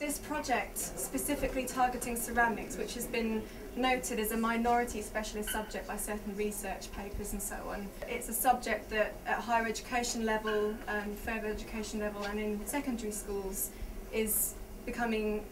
This project, specifically targeting ceramics, which has been noted as a minority specialist subject by certain research papers and so on. It's a subject that at higher education level, further education level and in secondary schools is becoming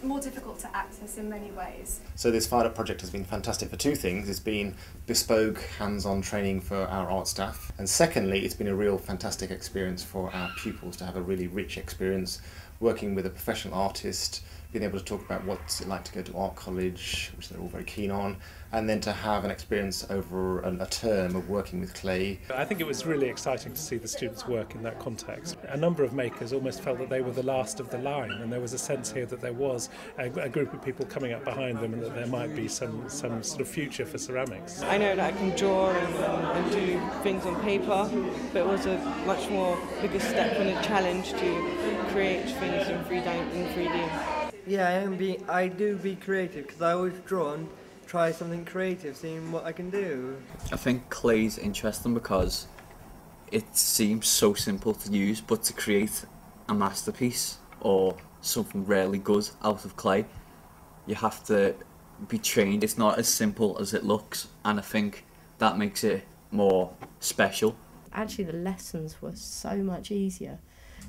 more difficult to access in many ways. So this Fire Up project has been fantastic for two things. It's been bespoke, hands-on training for our art staff, and secondly, it's been a real fantastic experience for our pupils to have a really rich experience working with a professional artist, being able to talk about what's it like to go to art college, which they're all very keen on, and then to have an experience over a term of working with clay. I think it was really exciting to see the students work in that context. A number of makers almost felt that they were the last of the line, and there was a sense here that there was a group of people coming up behind them and that there might be some sort of future for ceramics. I know that I can draw and do things on paper, but it was a much more bigger step and a challenge to create things in 3D. Yeah, I do be creative because I always draw and try something creative, seeing what I can do. I think clay's interesting because it seems so simple to use, but to create a masterpiece or something really good out of clay, you have to be trained. It's not as simple as it looks, and I think that makes it more special. Actually, the lessons were so much easier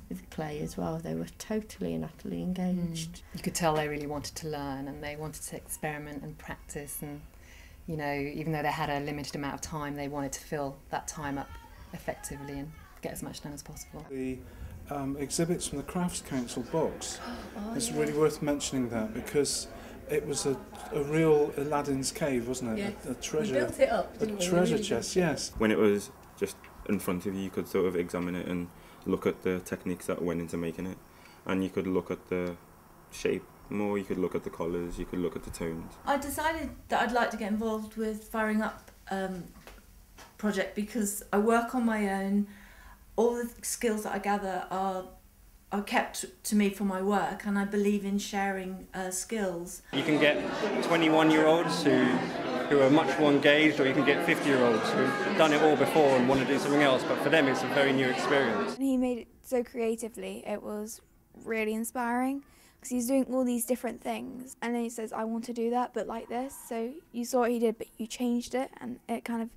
with clay as well. They were totally and utterly engaged. You could tell they really wanted to learn and they wanted to experiment and practice, and you know, even though they had a limited amount of time, they wanted to fill that time up effectively and get as much done as possible. The exhibits from the Crafts Council box, it's really worth mentioning that because it was a real Aladdin's cave, wasn't it? Yes. A treasure, we built it up, a treasure chest, yes. When it was just in front of you, you could sort of examine it and look at the techniques that went into making it, and you could look at the shape more, you could look at the colours, you could look at the tones. I decided that I'd like to get involved with Firing Up project because I work on my own. All the skills that I gather are kept to me for my work, and I believe in sharing skills. You can get 21-year-olds who are much more engaged, or you can get 50-year-olds who've done it all before and want to do something else, but for them it's a very new experience. He made it so creatively, it was really inspiring, because he's doing all these different things, and then he says, I want to do that, but like this. So you saw what he did, but you changed it, and it kind of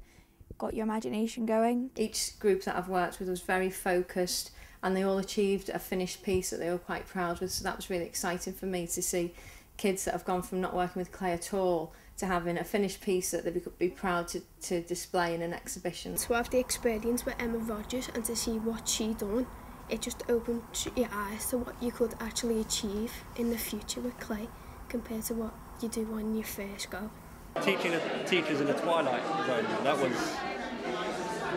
got your imagination going. Each group that I've worked with was very focused, and they all achieved a finished piece that they were quite proud with, so that was really exciting for me to see kids that have gone from not working with clay at all to having a finished piece that they could be proud to display in an exhibition. To have the experience with Emma Rogers and to see what she done, it just opened your eyes to what you could actually achieve in the future with clay compared to what you do when you first go. Teaching the teachers in the Twilight Zone,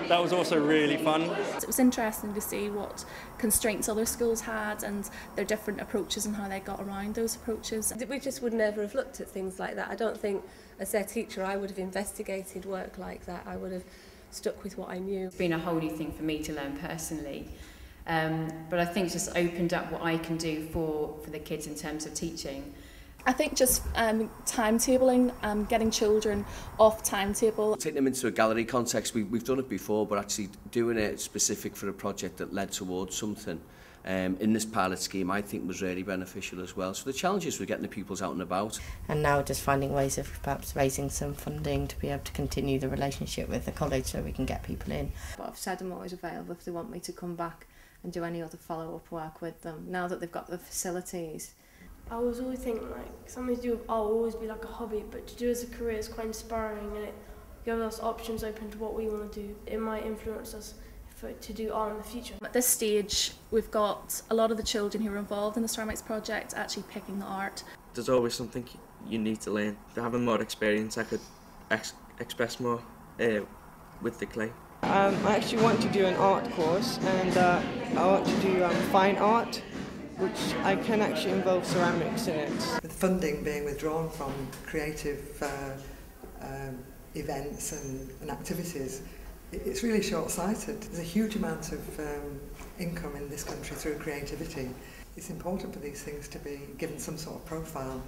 that was also really fun. It was interesting to see what constraints other schools had and their different approaches and how they got around those approaches. We just would never have looked at things like that. I don't think as their teacher I would have investigated work like that. I would have stuck with what I knew. It's been a whole new thing for me to learn personally, but I think it's just opened up what I can do for the kids in terms of teaching. I think just timetabling, getting children off timetable. Take them into a gallery context, we've done it before, but actually doing it specific for a project that led towards something in this pilot scheme I think was really beneficial as well. So the challenges were getting the pupils out and about. And now just finding ways of perhaps raising some funding to be able to continue the relationship with the college so we can get people in. But I've said I'm always available if they want me to come back and do any other follow-up work with them, now that they've got the facilities. I was always thinking like something to do with art will always be like a hobby, but to do as a career is quite inspiring, and it gives us options open to what we want to do. It might influence us to do art in the future. At this stage, we've got a lot of the children who are involved in the ceramics project actually picking the art. There's always something you need to learn. Having more experience, I could express more with the clay. I actually want to do an art course, and I want to do fine art, which I can actually involve ceramics in it. With funding being withdrawn from creative events and activities, it's really short-sighted. There's a huge amount of income in this country through creativity. It's important for these things to be given some sort of profile.